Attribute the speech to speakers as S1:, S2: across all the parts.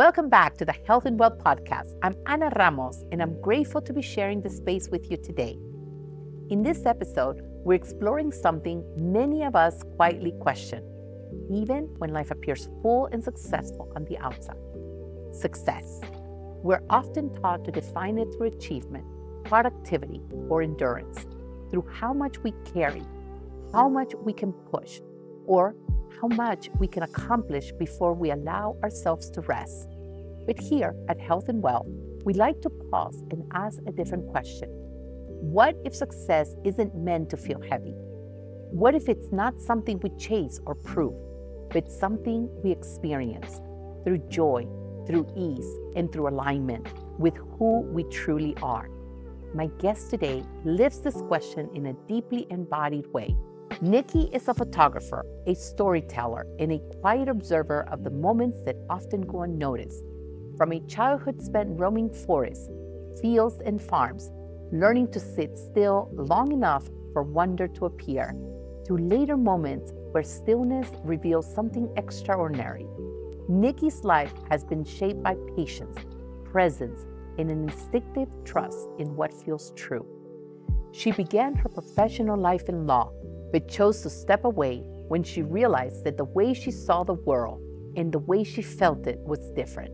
S1: Welcome back to the Health and Wealth Podcast. I'm Ana Ramos, and I'm grateful to be sharing this space with you today. In this episode, we're exploring something many of us quietly question, even when life appears full and successful on the outside. Success. We're often taught to define it through achievement, productivity, or endurance, through how much we carry, how much we can push, or how much we can accomplish before we allow ourselves to rest. But here at Health and Wealth, we like to pause and ask a different question. What if success isn't meant to feel heavy? What if it's not something we chase or prove, but something we experience through joy, through ease, and through alignment with who we truly are? My guest today lifts this question in a deeply embodied way. Niki is a photographer, a storyteller, and a quiet observer of the moments that often go unnoticed. From a childhood spent roaming forests, fields, and farms, learning to sit still long enough for wonder to appear, to later moments where stillness reveals something extraordinary. Niki's life has been shaped by patience, presence, and an instinctive trust in what feels true. She began her professional life in law, but chose to step away when she realized that the way she saw the world and the way she felt it was different.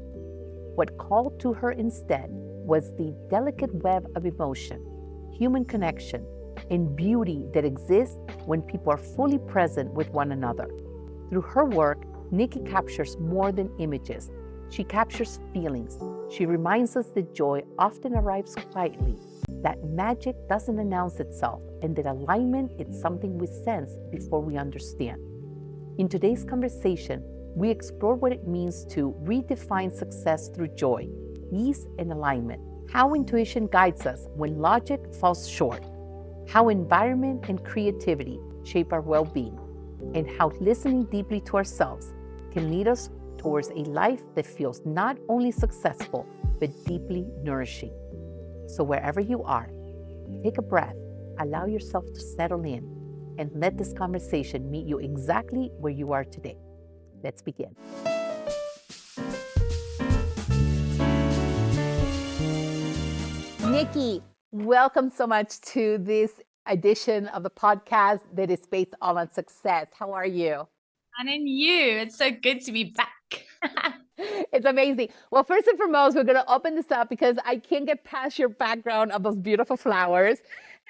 S1: What called to her instead was the delicate web of emotion, human connection, and beauty that exists when people are fully present with one another. Through her work, Niki captures more than images. She captures feelings. She reminds us that joy often arrives quietly, that magic doesn't announce itself, and that alignment is something we sense before we understand. In today's conversation, we explore what it means to redefine success through joy, ease, and alignment, how intuition guides us when logic falls short, how environment and creativity shape our well-being, and how listening deeply to ourselves can lead us towards a life that feels not only successful, but deeply nourishing. So wherever you are, take a breath, allow yourself to settle in, and let this conversation meet you exactly where you are today. Let's begin. Niki, welcome so much to this edition of the podcast that is based all on success. How are you?
S2: And in you, it's so good to be back.
S1: It's amazing. Well, first and foremost, we're going to open this up because I can't get past your background of those beautiful flowers.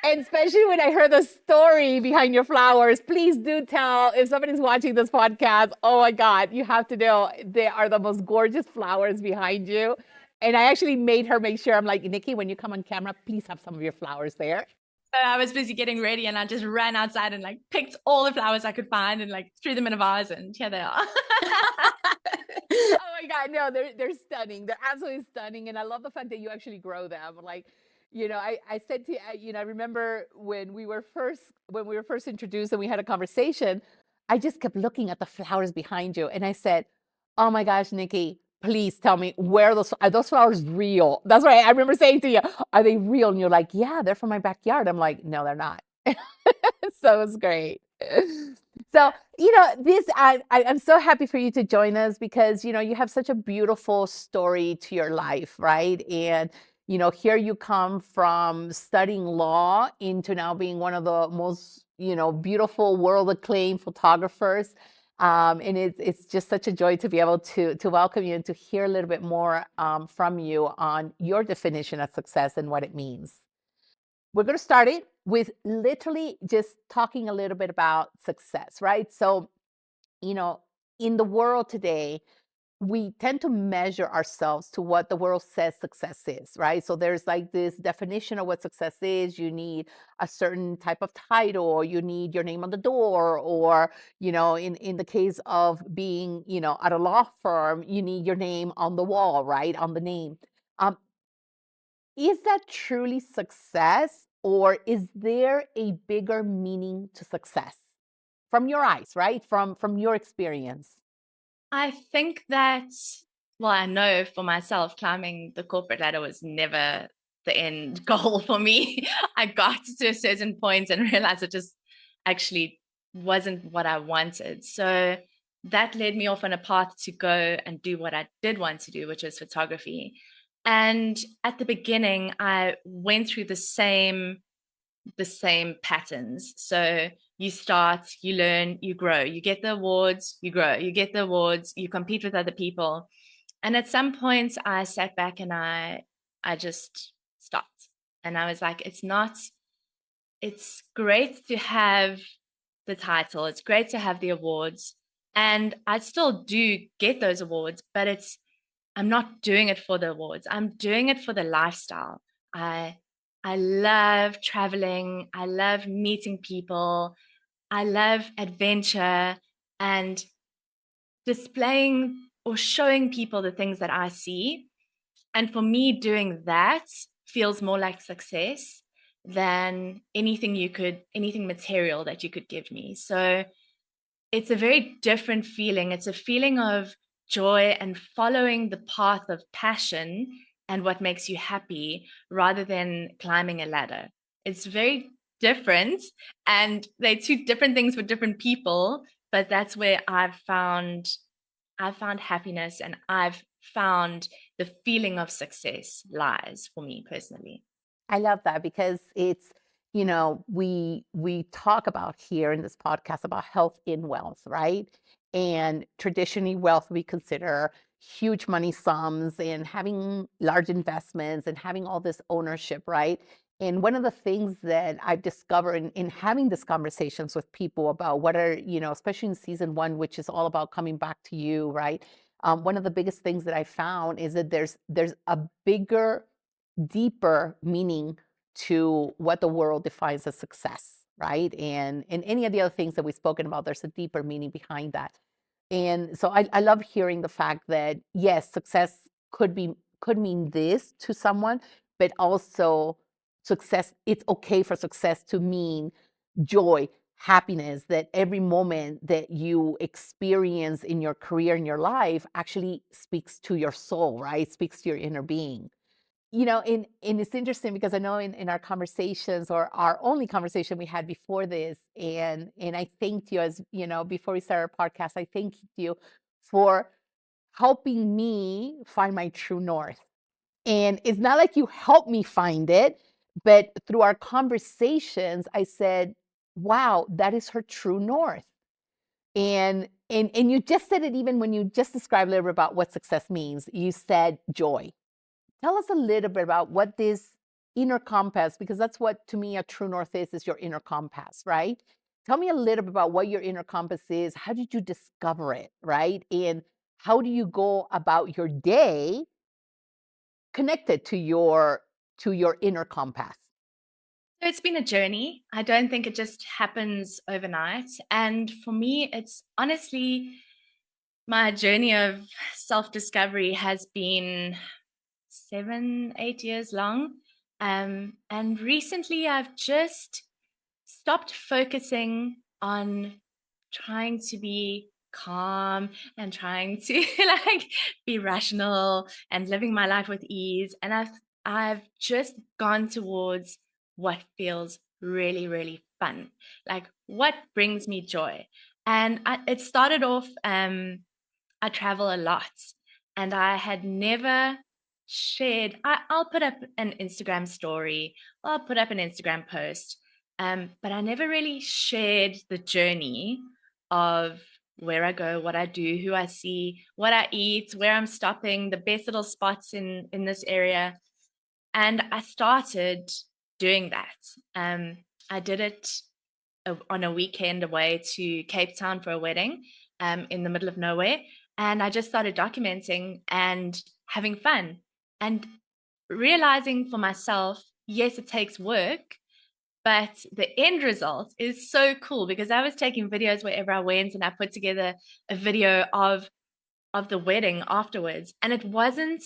S1: And especially when I heard the story behind your flowers, please do tell if somebody's watching this podcast, oh my God, you have to know they are the most gorgeous flowers behind you. And I actually made her make sure, I'm like, Niki, when you come on camera, please have some of your flowers there.
S2: So I was busy getting ready and I just ran outside and picked all the flowers I could find and threw them in a vase, and here they are.
S1: Oh my God, no, they're stunning. They're absolutely stunning. And I love the fact that you actually grow them. I said to you, I remember when we were first introduced and we had a conversation, I just kept looking at the flowers behind you. And I said, oh my gosh, Niki, please tell me are those flowers real? That's right. I remember saying to you, are they real? And you're like, yeah, they're from my backyard. I'm like, no, they're not. So it's great. So, I'm so happy for you to join us because, you have such a beautiful story to your life, right? And, here you come from studying law into now being one of the most, beautiful world acclaimed photographers. And it's just such a joy to be able to welcome you and to hear a little bit more from you on your definition of success and what it means. We're going to start it with literally just talking a little bit about success, right? So, in the world today, we tend to measure ourselves to what the world says success is, right? So there's this definition of what success is. You need a certain type of title, or you need your name on the door, or, in the case of being, at a law firm, you need your name on the wall, right? On the name. Um, is that truly success, or is there a bigger meaning to success from your eyes, right? From your experience?
S2: I think that, well, I know for myself, climbing the corporate ladder was never the end goal for me. I got to a certain point and realized it just actually wasn't what I wanted. So that led me off on a path to go and do what I did want to do, which was photography. And at the beginning, I went through the same patterns. So you start, you learn, you grow, you get the awards, you grow, you get the awards, you compete with other people. And at some point I sat back and I just stopped. And I was like, it's great to have the title, it's great to have the awards. And I still do get those awards, but I'm not doing it for the awards. I'm doing it for the lifestyle. I I love traveling. I love meeting people. I love adventure and displaying or showing people the things that I see. And for me, doing that feels more like success than anything material that you could give me. So it's a very different feeling. It's a feeling of joy and following the path of passion and what makes you happy rather than climbing a ladder. It's very different, and they're two different things for different people, but that's where I've found happiness, and I've found the feeling of success lies for me personally.
S1: I love that because it's, we talk about here in this podcast about health in wealth, right? And traditionally, wealth we consider huge money sums and having large investments and having all this ownership, right? And one of the things that I've discovered in having these conversations with people about what are, especially in season one, which is all about coming back to you, right? One of the biggest things that I found is that there's a bigger, deeper meaning to what the world defines as success, right? And any of the other things that we've spoken about, there's a deeper meaning behind that. And so I love hearing the fact that yes, success could mean this to someone, but also success, it's okay for success to mean joy, happiness, that every moment that you experience in your career, in your life, actually speaks to your soul, right? Speaks to your inner being. And it's interesting because I know in our conversations, or our only conversation we had before this, and I thanked you, as before we started our podcast, I thanked you for helping me find my true north. And it's not like you helped me find it, but through our conversations, I said, wow, that is her true north. And you just said it, even when you just described a little bit about what success means. You said joy. Tell us a little bit about what this inner compass, because that's what to me a true north is your inner compass, right? Tell me a little bit about what your inner compass is. How did you discover it, right? And how do you go about your day connected to your inner compass?
S2: So it's been a journey. I don't think it just happens overnight. And for me, it's honestly, my journey of self discovery has been 7, 8 years long. And recently, I've just stopped focusing on trying to be calm and trying to like be rational and living my life with ease. And I've just gone towards what feels really, really fun, like what brings me joy. And it started off, I travel a lot, and I had never shared. I'll put up an Instagram story, or I'll put up an Instagram post, but I never really shared the journey of where I go, what I do, who I see, what I eat, where I'm stopping, the best little spots in this area. And I started doing that. I did it on a weekend away to Cape Town for a wedding, in the middle of nowhere. And I just started documenting and having fun and realizing for myself, yes, it takes work, but the end result is so cool because I was taking videos wherever I went, and I put together a video of the wedding afterwards. And it wasn't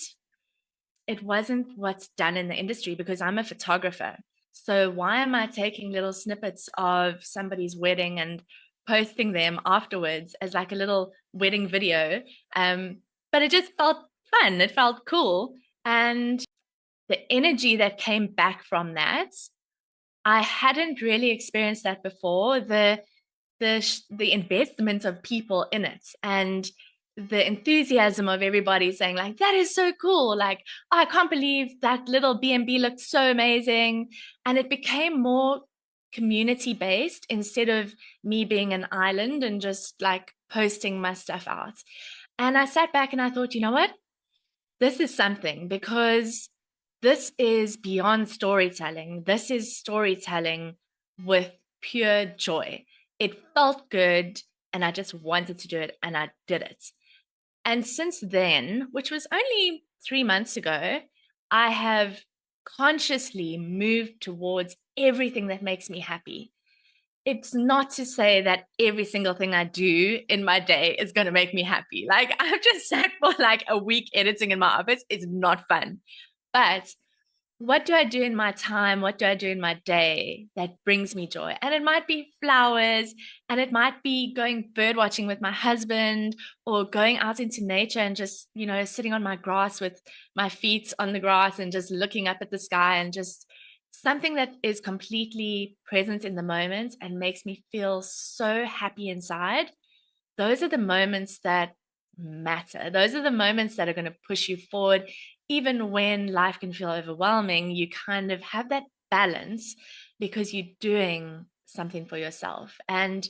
S2: what's done in the industry because I'm a photographer. So why am I taking little snippets of somebody's wedding and posting them afterwards as like a little wedding video? But it just felt fun. It felt cool. And the energy that came back from that, I hadn't really experienced that before. the investment of people in it, and the enthusiasm of everybody saying like, that is so cool, like, oh, I can't believe that little B&B looked so amazing. And it became more community based instead of me being an island and just like posting my stuff out. And I sat back and I thought, you know what, this is something, because this is beyond storytelling. This is storytelling with pure joy. It felt good and I just wanted to do it, and I did it. And since then, which was only 3 months ago, I have consciously moved towards everything that makes me happy. It's not to say that every single thing I do in my day is going to make me happy. Like, I've just sat for like a week editing in my office. It's not fun. But what do I do in my time? What do I do in my day that brings me joy? And it might be flowers, and it might be going bird watching with my husband, or going out into nature and just, sitting on my grass with my feet on the grass and just looking up at the sky, and just something that is completely present in the moment and makes me feel so happy inside. Those are the moments that matter. Those are the moments that are going to push you forward. Even when life can feel overwhelming, you kind of have that balance because you're doing something for yourself. And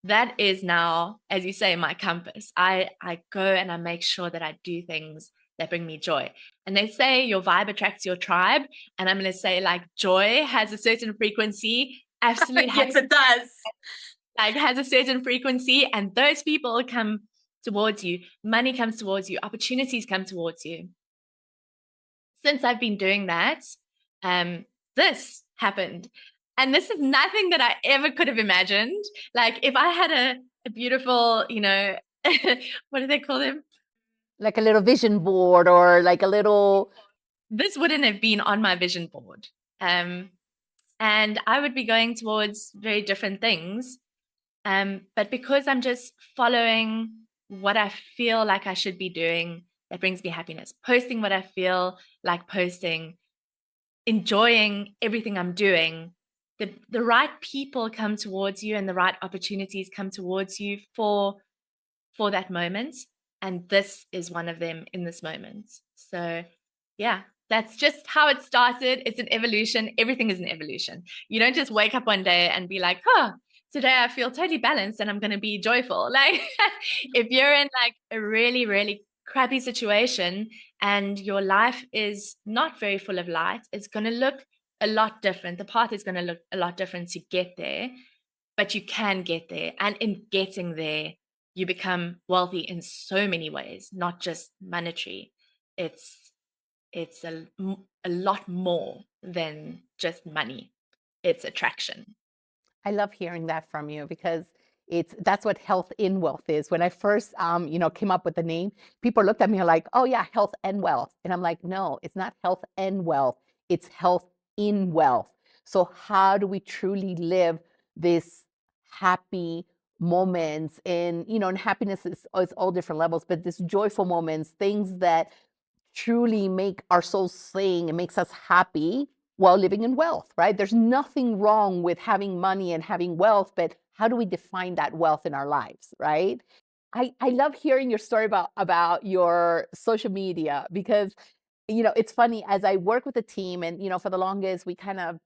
S2: that is now, as you say, my compass. I go and I make sure that I do things that bring me joy. And they say your vibe attracts your tribe. And I'm going to say, like, joy has a certain frequency. Absolute
S1: Yes, it does.
S2: Like, has a certain frequency, and those people come towards you. Money comes towards you. Opportunities come towards you. Since I've been doing that, this happened. And this is nothing that I ever could have imagined. Like, if I had a beautiful, what do they call them?
S1: Like a little vision board, or like a little...
S2: This wouldn't have been on my vision board. And I would be going towards very different things. But because I'm just following what I feel like I should be doing, that brings me happiness. Posting what I feel like posting, enjoying everything I'm doing, the right people come towards you and the right opportunities come towards you for that moment. And this is one of them in this moment. So yeah, that's just how it started. It's an evolution. Everything is an evolution. You don't just wake up one day and be like, oh, today I feel totally balanced and I'm going to be joyful. Like, if you're in like a really, really crappy situation and your life is not very full of light, it's going to look a lot different. The path is going to look a lot different to get there, but you can get there. And in getting there, you become wealthy in so many ways, not just monetary. It's a lot more than just money. It's attraction.
S1: I love hearing that from you, because that's what health in wealth is. When I first came up with the name, people looked at me like, oh yeah, health and wealth. And I'm like, no, it's not health and wealth. It's health in wealth. So how do we truly live this happy moments? And happiness is all different levels, but this joyful moments, things that truly make our souls sing and makes us happy while living in wealth, right? There's nothing wrong with having money and having wealth, but how do we define that wealth in our lives, right? I love hearing your story about your social media, because it's funny, as I work with a team, and for the longest we kind of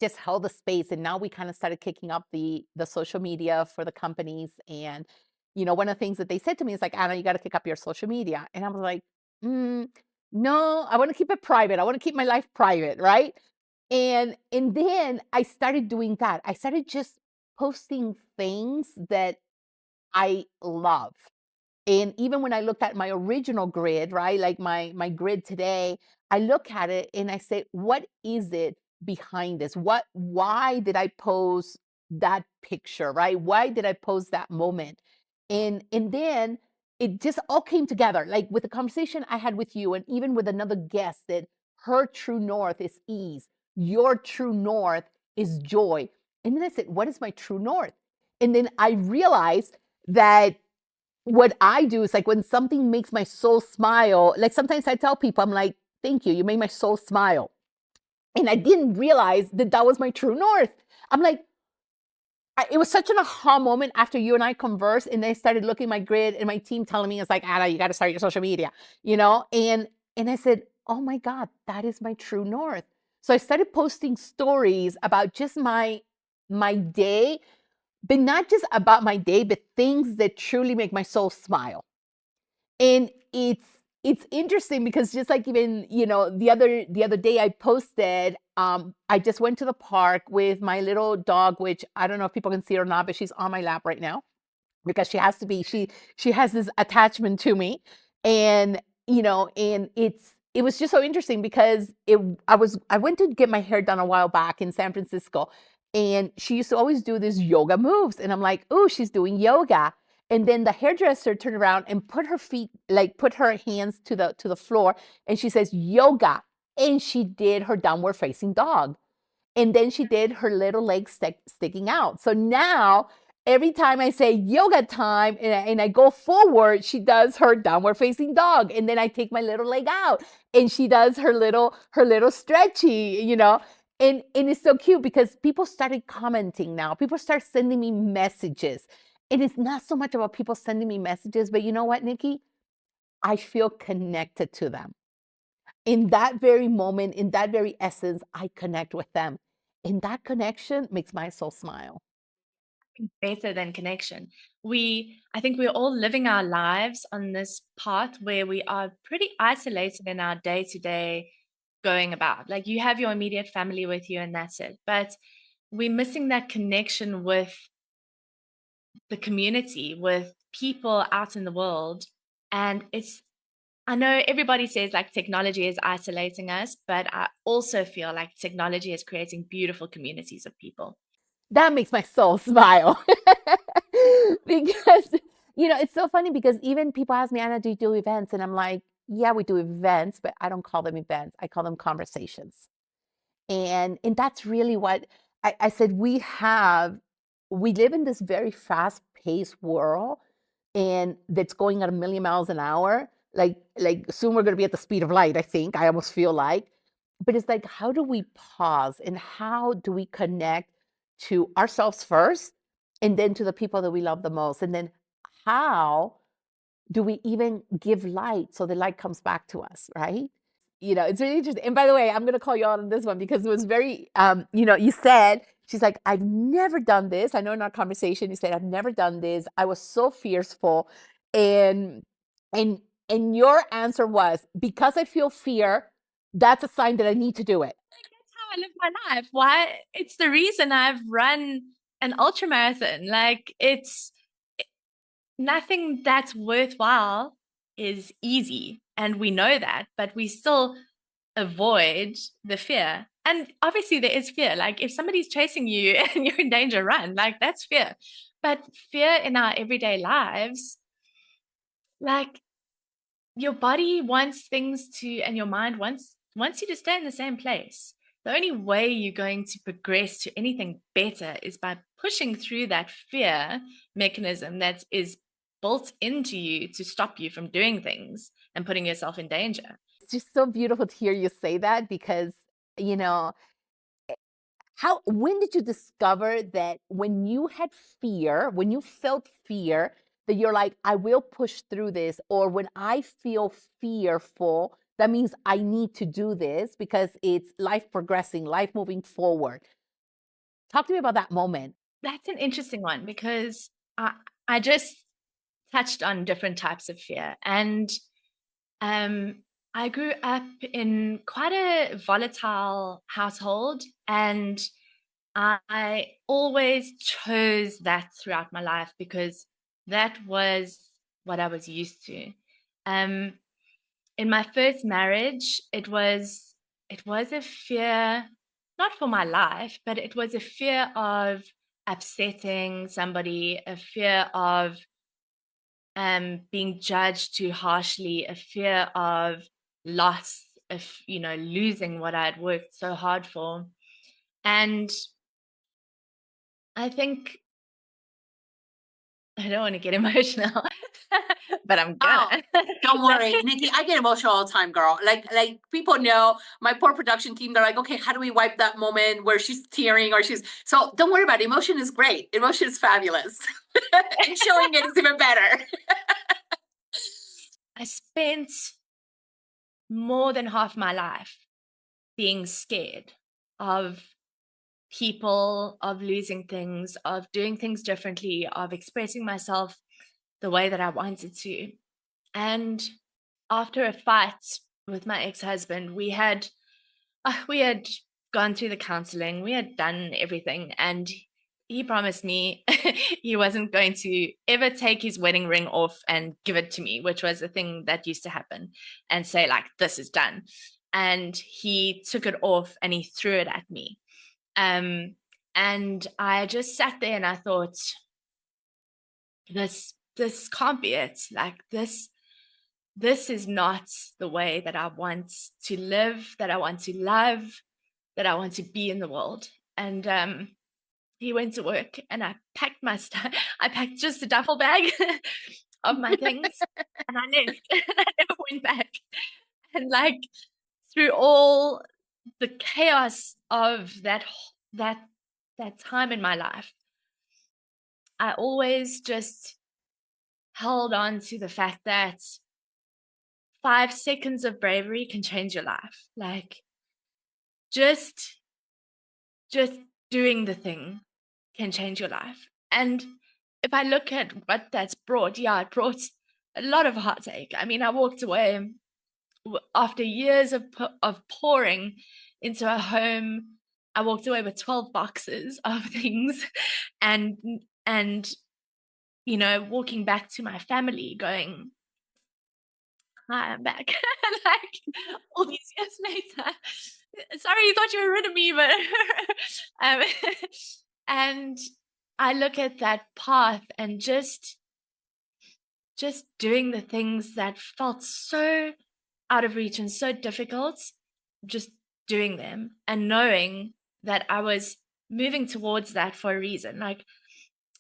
S1: just held the space, and now we kind of started kicking up the social media for the companies. And one of the things that they said to me is like, Anna, you got to kick up your social media. And I was like, no, I want to keep it private. I want to keep my life private, right? And then I started doing that. I started just posting things that I love. And even when I look at my original grid, right, like my grid today, I look at it and I say, what is it behind this? Why did I pose that picture, right? Why did I pose that moment? And then it just all came together, like with the conversation I had with you, and even with another guest, that her true north is ease, your true north is joy. And then I said, what is my true north? And then I realized that what I do is, like, when something makes my soul smile, like sometimes I tell people, I'm like, thank you, you made my soul smile. And I didn't realize that that was my true north. I'm like, it was such an aha moment after you and I conversed, and they started looking at my grid, and my team telling me, it's like, Anna, you got to start your social media, and I said, oh my God, that is my true north. So I started posting stories about just my day, but not just about my day, but things that truly make my soul smile. And it's interesting because just like even, the other day I posted, I just went to the park with my little dog, which I don't know if people can see her or not, but she's on my lap right now because she has to be. She has this attachment to me, and and it was just so interesting because I went to get my hair done a while back in San Francisco, and she used to always do these yoga moves, and I'm like, oh, she's doing yoga. And then the hairdresser turned around and put her hands to the floor, and she says yoga, and she did her downward facing dog, and then she did her little legs sticking out. So now every time I say yoga time and I go forward, she does her downward facing dog. And then I take my little leg out and she does her little stretchy, And it's so cute because people started commenting now. People start sending me messages. And it's not so much about people sending me messages, but you know what, Nikki? I feel connected to them. In that very moment, in that very essence, I connect with them. And that connection makes my soul smile.
S2: Better than connection. I think we're all living our lives on this path where we are pretty isolated in our day to day going about. Like you have your immediate family with you and that's it. But we're missing that connection with the community, with people out in the world. And I know everybody says like technology is isolating us, but I also feel like technology is creating beautiful communities of people.
S1: That makes my soul smile. Because, it's so funny because even people ask me, Anna, do you do events? And I'm like, yeah, we do events, but I don't call them events. I call them conversations. And that's really what I said. We live in this very fast-paced world, and that's going at a million miles an hour. Like soon we're gonna be at the speed of light, I think. I almost feel like. But it's like, how do we pause and how do we connect to ourselves first and then to the people that we love the most? And then how do we even give light so the light comes back to us, right? It's really interesting. And by the way, I'm gonna call you out on this one because it was very, you said, she's like, I've never done this. I know in our conversation you said, I've never done this. I was so fearful. And and and your answer was, because I feel fear, that's a sign that I need to do it.
S2: That's how I live my life. Why? It's the reason I've run an ultra marathon. Like it's nothing that's worthwhile is easy. And we know that, but we still avoid the fear. And obviously there is fear. Like if somebody's chasing you and you're in danger, run. Like that's fear. But fear in our everyday lives, like your body wants things to, and your mind wants you to stay in the same place. The only way you're going to progress to anything better is by pushing through that fear mechanism that is built into you to stop you from doing things and putting yourself in danger.
S1: It's just so beautiful to hear you say that because, you know, when did you discover that when you had fear, when you felt fear, that you're like, I will push through this, or when I feel fearful, that means I need to do this because it's life progressing, life moving forward. Talk to me about that moment.
S2: That's an interesting one because I just touched on different types of fear. And um, I grew up in quite a volatile household, and I always chose that throughout my life because that was what I was used to. Um, in my first marriage, it was a fear, not for my life, but it was a fear of upsetting somebody, a fear of being judged too harshly, a fear of loss, of losing what I had worked so hard for. And I think I don't want to get emotional, but I'm
S3: Oh,
S2: gonna.
S3: don't worry, Nikki. I get emotional all the time, girl. Like people know my poor production team. They're like, okay, how do we wipe that moment where she's tearing or she's? So don't worry about it. Emotion is great. Emotion is fabulous, and showing it is even better.
S2: I spent more than half my life being scared of people, of losing things, of doing things differently, of expressing myself the way that I wanted to. And after a fight with my ex-husband, we had gone through the counseling, we had done everything, and he promised me he wasn't going to ever take his wedding ring off and give it to me, which was a thing that used to happen, and say like, this is done. And he took it off and he threw it at me. And I just sat there and I thought, this can't be it. Like this is not the way that I want to live, that I want to love, that I want to be in the world. And he went to work and I packed my stuff. I packed just a duffel bag of my things and I left. And I never went back. And like through all the chaos of that time in my life, I always just held on to the fact that 5 seconds of bravery can change your life. Like just doing the thing can change your life. And if I look at what that's brought, yeah, it brought a lot of heartache. I mean, I walked away after years of pouring into a home. I walked away with 12 boxes of things, and walking back to my family, going, "Hi, I'm back." Like all these years later. Sorry, you thought you were rid of me, but um, and I look at that path and just doing the things that felt so out of reach and so difficult, just doing them and knowing that I was moving towards that for a reason. Like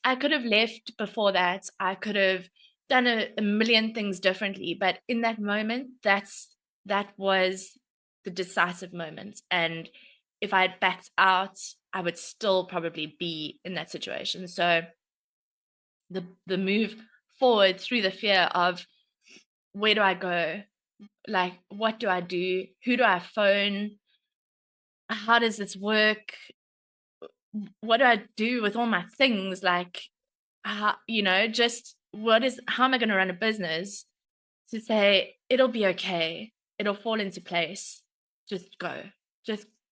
S2: I could have left before that. I could have done a million things differently, but in that moment, that was the decisive moment. And if I had backed out, I would still probably be in that situation. So the move forward through the fear of, where do I go? Like, what do I do? Who do I phone? How does this work? What do I do with all my things? Like, just how am I going to run a business to say, it'll be okay, it'll fall into place, just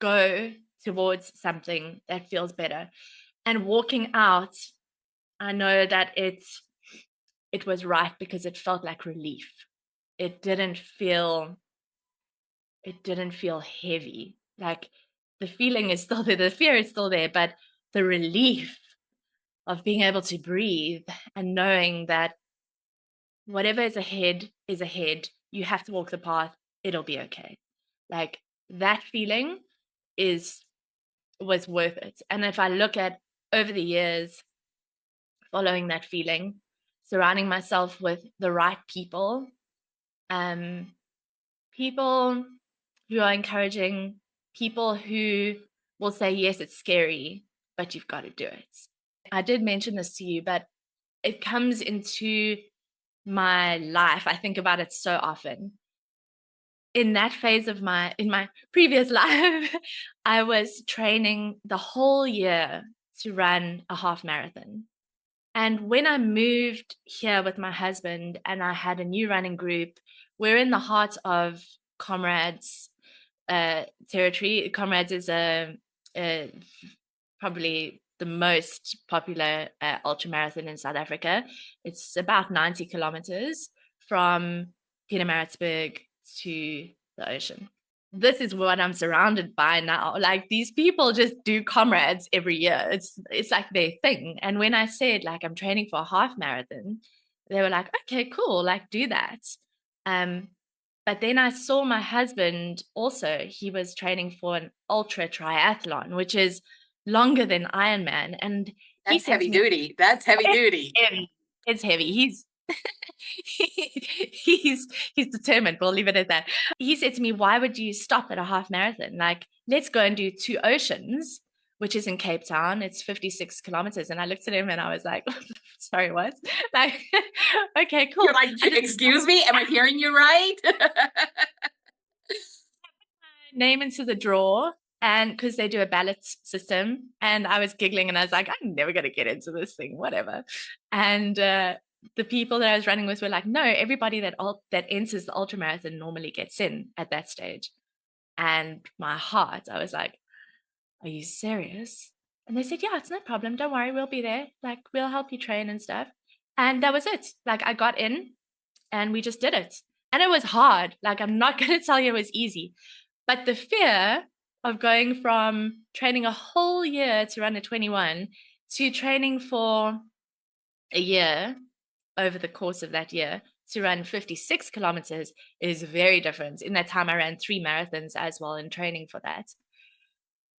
S2: go towards something that feels better. And walking out, I know that it was right because it felt like relief. It didn't feel heavy. Like the feeling is still there, the fear is still there, but the relief of being able to breathe and knowing that whatever is ahead, you have to walk the path, it'll be okay. Like that feeling was worth it. And if I look at over the years, following that feeling, surrounding myself with the right people, people who are encouraging, people who will say, yes, it's scary, but you've got to do it. I did mention this to you, but it comes into my life. I think about it so often. In that phase of my previous life, I was training the whole year to run a half marathon. And when I moved here with my husband and I had a new running group, we're in the heart of Comrades territory. Comrades is probably the most popular ultramarathon in South Africa. It's about 90 kilometers from Pietermaritzburg to the ocean. This is what I'm surrounded by now. Like these people just do Comrades every year. It's like their thing. And when I said like I'm training for a half marathon, they were like, okay, cool, like do that. But then I saw my husband also, he was training for an ultra triathlon, which is longer than Ironman. And he
S3: That's
S2: said
S3: heavy
S2: to me,
S3: duty. That's heavy duty.
S2: It's heavy. He's determined. We'll leave it at that. He said to me, "Why would you stop at a half marathon? Like, let's go and do 2 oceans, which is in Cape Town. It's 56 kilometers." And I looked at him and I was like, "Sorry, what?" Like, okay, cool.
S3: You're like, excuse me, am I hearing you right?
S2: Name into the draw, and because they do a ballot system, and I was giggling and I was like, I'm never going to get into this thing, whatever. And the people that I was running with were like, no, everybody that enters the ultramarathon normally gets in at that stage. And my heart, I was like, are you serious? And they said, yeah, it's no problem, don't worry, we'll be there, like we'll help you train and stuff. And that was it. Like, I got in and we just did it. And it was hard. Like, I'm not going to tell you it was easy. But the fear of going from training a whole year to run a 21 to training for a year over the course of that year to run 56 kilometers is very different. In that time, I ran 3 marathons as well in training for that.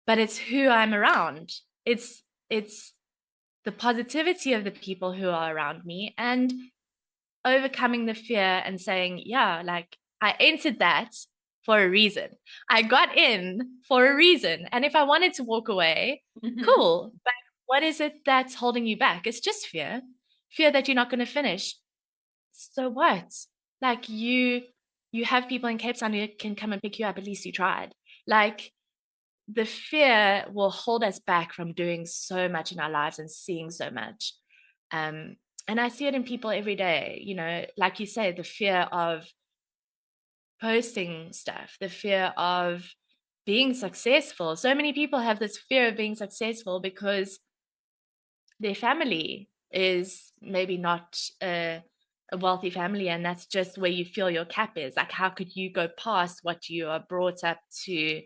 S2: But it's who I'm around. It's the positivity of the people who are around me and overcoming the fear and saying, yeah, like I entered that for a reason. I got in for a reason. And if I wanted to walk away, cool. But what is it that's holding you back? It's just fear that you're not going to finish. So what? Like you have people in Cape Town who can come and pick you up. At least you tried. Like, the fear will hold us back from doing so much in our lives and seeing so much. And I see it in people every day, you know, like you say, the fear of posting stuff, the fear of being successful. So many people have this fear of being successful because their family is maybe not a wealthy family, and that's just where you feel your cap is. Like, how could you go past what you are brought up to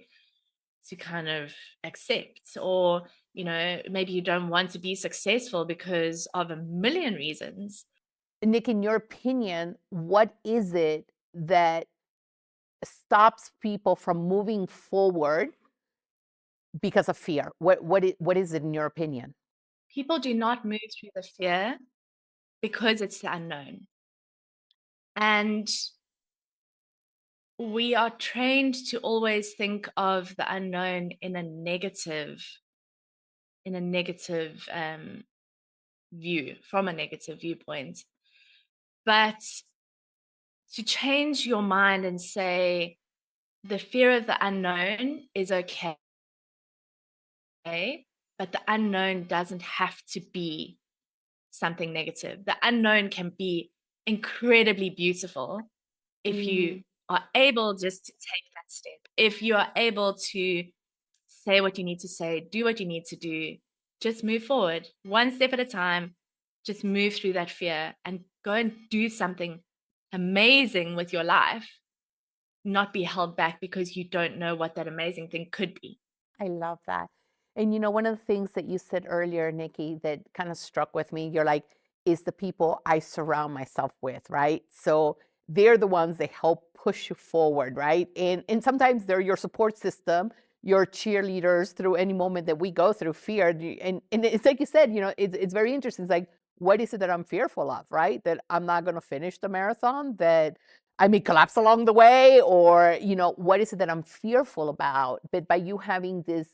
S2: kind of accept? Or, you know, maybe you don't want to be successful because of a million reasons.
S1: Nick, in your opinion, what is it that stops people from moving forward because of fear? What is it in your opinion?
S2: People do not move through the fear because it's the unknown. And we are trained to always think of the unknown in a negative view, from a negative viewpoint. But to change your mind and say the fear of the unknown is okay, but the unknown doesn't have to be something negative. The unknown can be incredibly beautiful if you are able just to take that step. If you are able to say what you need to say, do what you need to do, just move forward one step at a time, just move through that fear and go and do something amazing with your life, not be held back because you don't know what that amazing thing could be.
S1: I love that. And you know, one of the things that you said earlier, Nikki, that kind of struck with me, you're like, is the people I surround myself with, right? So they're the ones that help push you forward, right? And sometimes they're your support system, your cheerleaders through any moment that we go through fear. And it's like you said, you know, it's very interesting. It's like, what is it that I'm fearful of, right? That I'm not going to finish the marathon, that I may collapse along the way, or, you know, what is it that I'm fearful about? But by you having this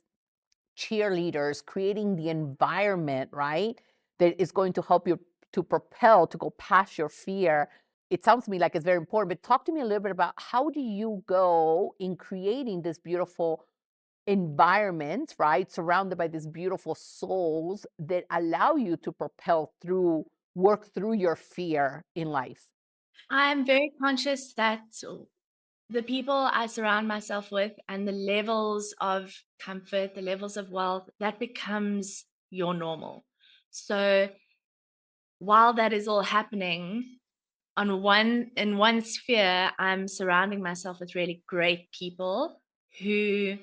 S1: cheerleaders, creating the environment, right, that is going to help you to propel, to go past your fear, it sounds to me like it's very important. But talk to me a little bit about how do you go in creating this beautiful environment, right, surrounded by these beautiful souls that allow you to propel through, work through your fear in life?
S2: I'm very conscious that the people I surround myself with and the levels of comfort, the levels of wealth, that becomes your normal. So while that is all happening, in one sphere, I'm surrounding myself with really great people who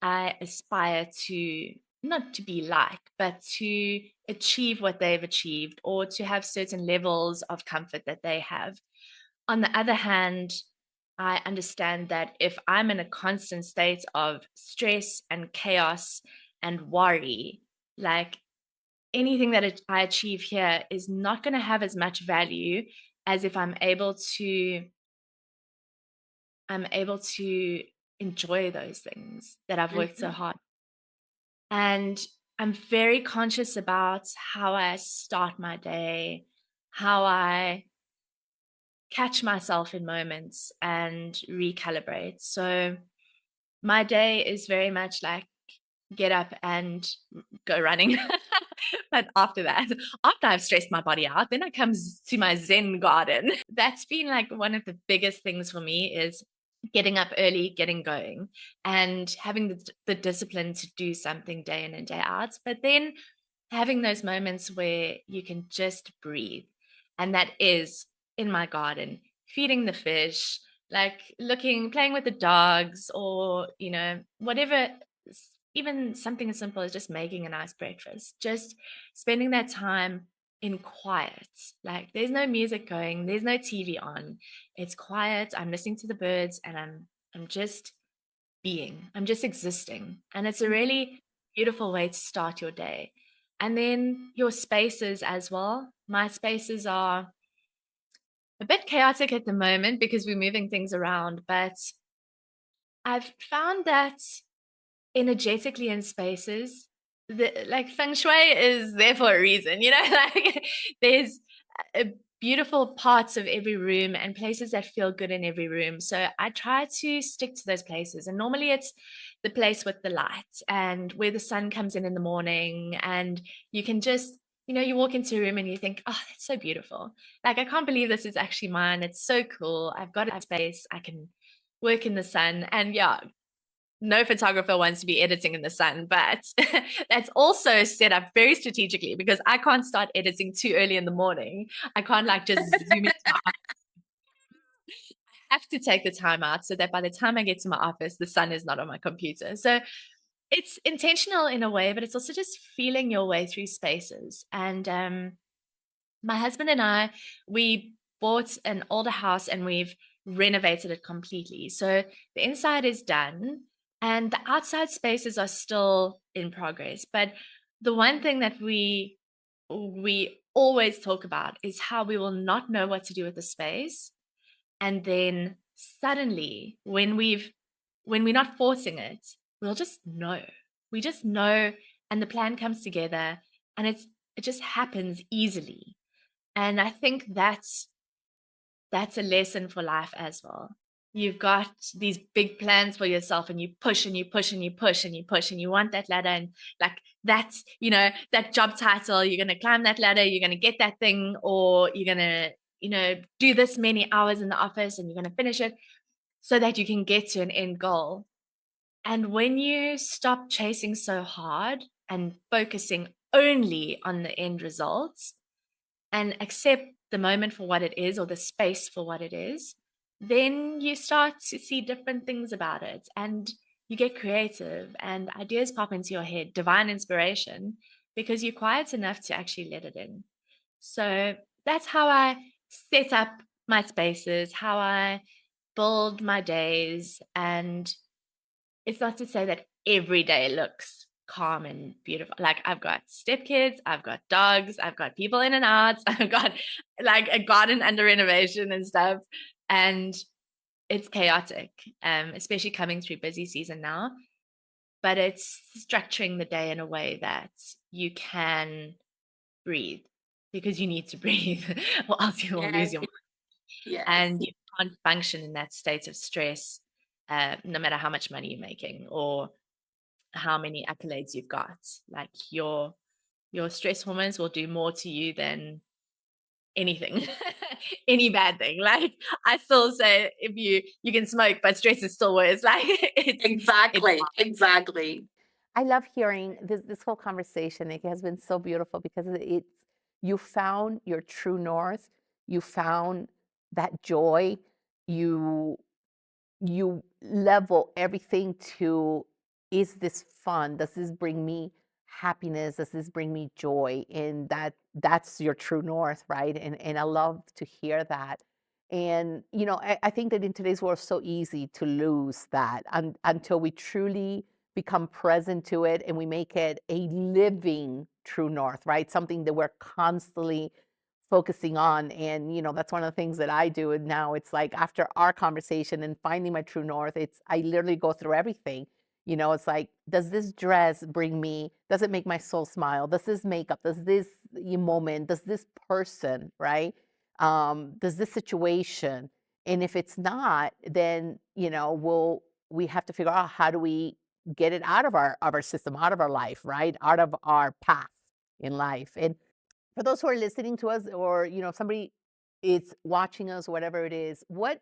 S2: I aspire to, not to be like, but to achieve what they've achieved or to have certain levels of comfort that they have. On the other hand, I understand that if I'm in a constant state of stress and chaos and worry, like anything that I achieve here is not going to have as much value as if I'm able to enjoy those things that I've worked so
S3: Mhm.
S2: hard. And I'm very conscious about how I start my day, how I catch myself in moments and recalibrate. So my day is very much like get up and go running. But after that, after I've stressed my body out, then I comes to my Zen garden. That's been like one of the biggest things for me is getting up early, getting going, and having the discipline to do something day in and day out. But then having those moments where you can just breathe. And that is in my garden, feeding the fish, like playing with the dogs, or, whatever, even something as simple as just making a nice breakfast, just spending that time in quiet. Like there's no music going, there's no TV on. It's quiet. I'm listening to the birds and I'm just being. I'm just existing. And it's a really beautiful way to start your day. And then your spaces as well. My spaces are a bit chaotic at the moment because we're moving things around, but I've found that energetically in spaces, like feng shui is there for a reason, like there's beautiful parts of every room and places that feel good in every room. So I try to stick to those places. And normally it's the place with the light and where the sun comes in the morning, and you can just, you walk into a room and you think, oh, that's so beautiful. Like, I can't believe this is actually mine. It's so cool. I've got a space. I can work in the sun. And yeah, no photographer wants to be editing in the sun, but that's also set up very strategically because I can't start editing too early in the morning. I can't just zoom into my office. I have to take the time out so that by the time I get to my office, the sun is not on my computer. So it's intentional in a way, but it's also just feeling your way through spaces. And my husband and I, we bought an older house and we've renovated it completely. So the inside is done and the outside spaces are still in progress. But the one thing that we always talk about is how we will not know what to do with the space. And then suddenly when we're not forcing it, we'll just know. We just know, and the plan comes together, and it just happens easily. And I think that's a lesson for life as well. You've got these big plans for yourself and you push and you push and you push and you push and you want that ladder, and like that's, that job title, you're going to climb that ladder, you're going to get that thing, or you're going to, do this many hours in the office and you're going to finish it so that you can get to an end goal. And when you stop chasing so hard and focusing only on the end results and accept the moment for what it is or the space for what it is, then you start to see different things about it and you get creative and ideas pop into your head, divine inspiration, because you're quiet enough to actually let it in. So that's how I set up my spaces, how I build my days. And it's not to say that every day looks calm and beautiful. Like, I've got stepkids, I've got dogs, I've got people in and out, I've got like a garden under renovation and stuff. And it's chaotic, especially coming through busy season now. But it's structuring the day in a way that you can breathe, because you need to breathe or else you will lose
S3: Yes,
S2: your mind.
S3: yes.
S2: And you can't function in that state of stress, no matter how much money you're making or how many accolades you've got. Like, your stress hormones will do more to you than anything, any bad thing. Like, I still say, if you can smoke, but stress is still worse. Like, it's
S3: Exactly, exactly.
S1: I love hearing this whole conversation. It has been so beautiful because it's you found your true north. You found that joy. You you level everything to, is this fun? Does this bring me happiness? Does this bring me joy? And that's your true north, right? And I love to hear that. And I think that in today's world, it's so easy to lose that until we truly become present to it and we make it a living true north, right? Something that we're constantly focusing on. And, that's one of the things that I do. And now it's like after our conversation and finding my true north, I literally go through everything. It's like, does this dress does it make my soul smile? Does this makeup, does this moment, does this person, right? Does this situation? And if it's not, then, we have to figure out how do we get it out of our system, out of our life, right? Out of our path in life. And for those who are listening to us, or somebody is watching us, whatever it is, what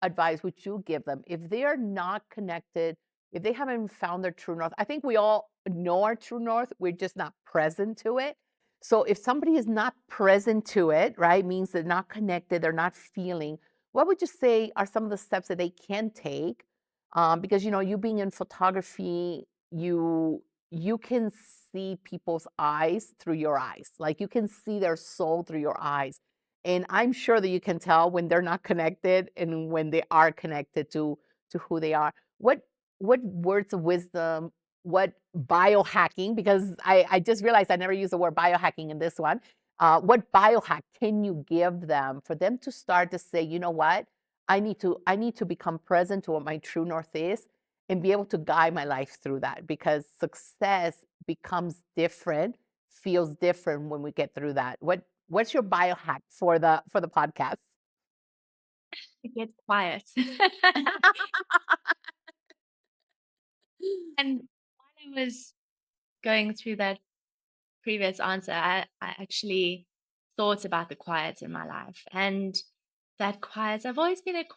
S1: advice would you give them if they are not connected, if they haven't found their true north? I think we all know our true north, we're just not present to it. So if somebody is not present to it, right, means they're not connected, they're not feeling, what would you say are some of the steps that they can take? Because you being in photography, you can see people's eyes through your eyes. Like you can see their soul through your eyes. And I'm sure that you can tell when they're not connected and when they are connected to who they are. What words of wisdom, what biohacking, because I just realized I never used the word biohacking in this one. What biohack can you give them for them to start to say, you know what? I need to become present to what my true north is and be able to guide my life through that, because success becomes different, feels different when we get through that. What's your biohack for the podcast?
S2: Get quiet. And while I was going through that previous answer, I actually thought about the quiet in my life. And that quiet, I've always been not a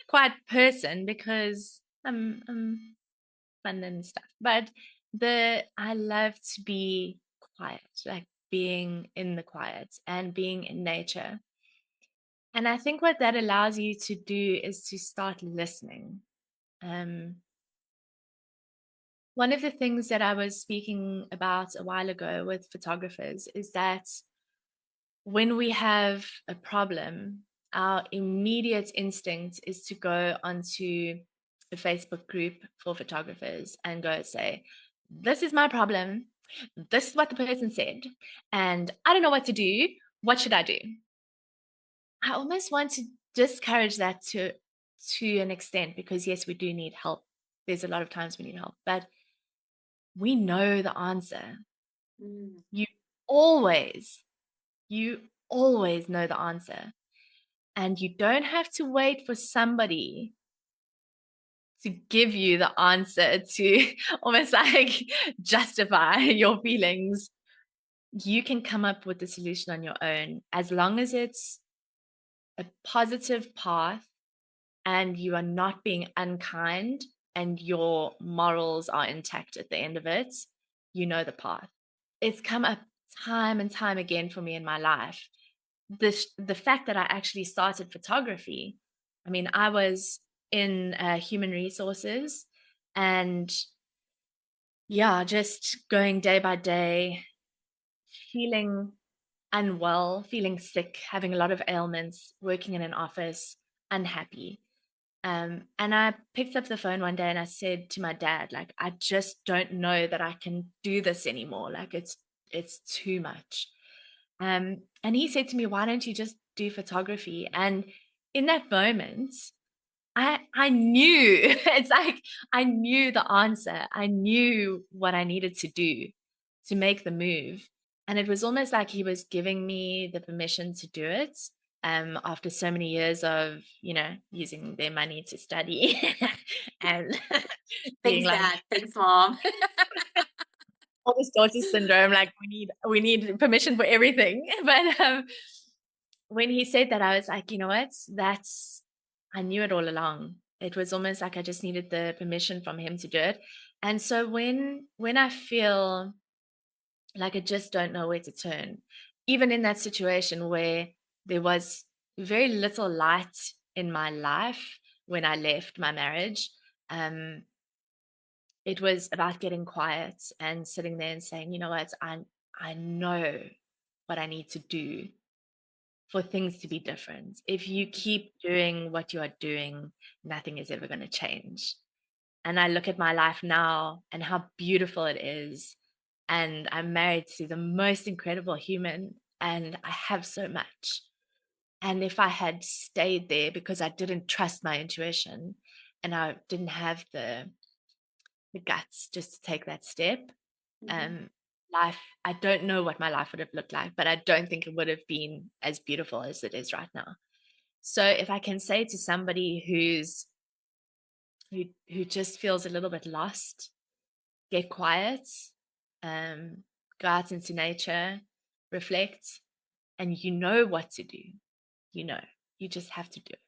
S2: quiet person because I'm fun and stuff, but I love to be quiet, like being in the quiet and being in nature. And I think what that allows you to do is to start listening. Um, One of the things that I was speaking about a while ago with photographers is that when we have a problem, our immediate instinct is to go onto a Facebook group for photographers and go say, "This is my problem. This is what the person said. And I don't know what to do. What should I do?" I almost want to discourage that to an extent, because yes, we do need help. There's a lot of times we need help, but we know the answer.
S3: Mm.
S2: You always, you always know the answer. And you don't have to wait for somebody to give you the answer to almost like justify your feelings. You can come up with the solution on your own, as long as it's a positive path and you are not being unkind and your morals are intact at the end of it. You know the path. It's come up time and time again for me in my life. The fact that I actually started photography, I mean, I was in human resources, and yeah, just going day by day, feeling unwell, feeling sick, having a lot of ailments, working in an office, unhappy. And I picked up the phone one day and I said to my dad, like, I just don't know that I can do this anymore. Like it's too much. And he said to me, "Why don't you just do photography?" And in that moment, I knew it's like I knew the answer. I knew what I needed to do to make the move. And it was almost like he was giving me the permission to do it. After so many years of, using their money to study and being
S3: Thanks,
S2: like
S3: Dad. Thanks, Mom.
S2: all this daughter syndrome, like we need permission for everything. But when he said that, I was like, you know what? I knew it all along. It was almost like I just needed the permission from him to do it. And so when I feel like I just don't know where to turn, even in that situation where there was very little light in my life when I left my marriage, it was about getting quiet and sitting there and saying, you know what, I know what I need to do for things to be different. If you keep doing what you are doing, nothing is ever going to change. And I look at my life now and how beautiful it is. And I'm married to the most incredible human, and I have so much. And if I had stayed there because I didn't trust my intuition and I didn't have the guts just to take that step, life, I don't know what my life would have looked like, but I don't think it would have been as beautiful as it is right now. So if I can say to somebody who just feels a little bit lost, get quiet, go out into nature, reflect, and you know what to do. You just have to do it.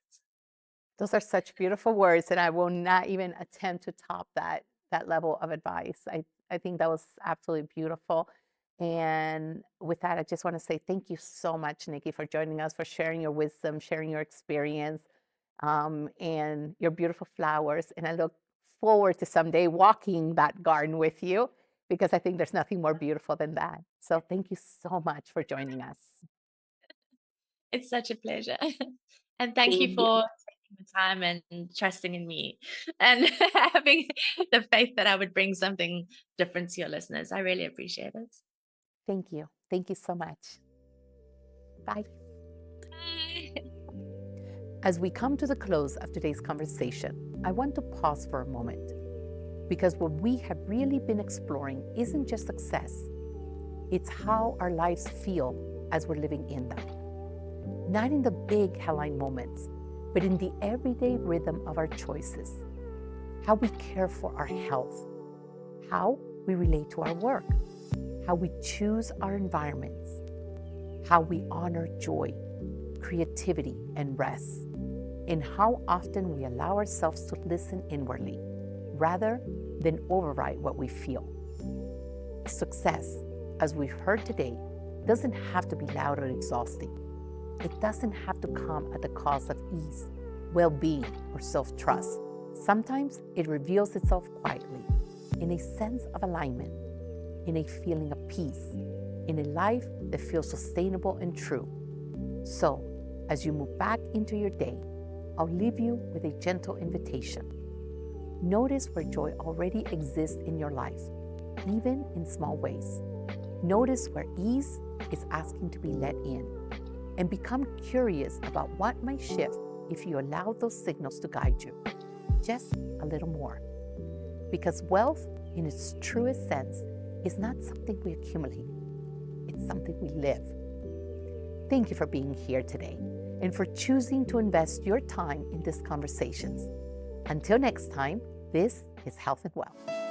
S1: Those are such beautiful words, and I will not even attempt to top that level of advice. I think that was absolutely beautiful. And with that, I just want to say thank you so much, Niki, for joining us, for sharing your wisdom, sharing your experience, and your beautiful flowers. And I look forward to someday walking that garden with you because I think there's nothing more beautiful than that. So thank you so much for joining us.
S2: It's such a pleasure. And thank you
S3: Thank you.
S2: for taking the time and trusting in me and having the faith that I would bring something different to your listeners. I really appreciate it.
S1: Thank you. Thank you so much. Bye.
S2: Bye.
S1: As we come to the close of today's conversation, I want to pause for a moment because what we have really been exploring isn't just success, it's how our lives feel as we're living in them. Not in the big headline moments, but in the everyday rhythm of our choices. How we care for our health, how we relate to our work, how we choose our environments, how we honor joy, creativity, and rest, and how often we allow ourselves to listen inwardly rather than override what we feel. Success, as we've heard today, doesn't have to be loud or exhausting. It doesn't have to come at the cost of ease, well-being, or self-trust. Sometimes it reveals itself quietly, in a sense of alignment, in a feeling of peace, in a life that feels sustainable and true. So, as you move back into your day, I'll leave you with a gentle invitation. Notice where joy already exists in your life, even in small ways. Notice where ease is asking to be let in, and become curious about what might shift if you allow those signals to guide you just a little more. Because wealth, in its truest sense, is not something we accumulate, it's something we live. Thank you for being here today and for choosing to invest your time in these conversations. Until next time, this is Health and Wealth.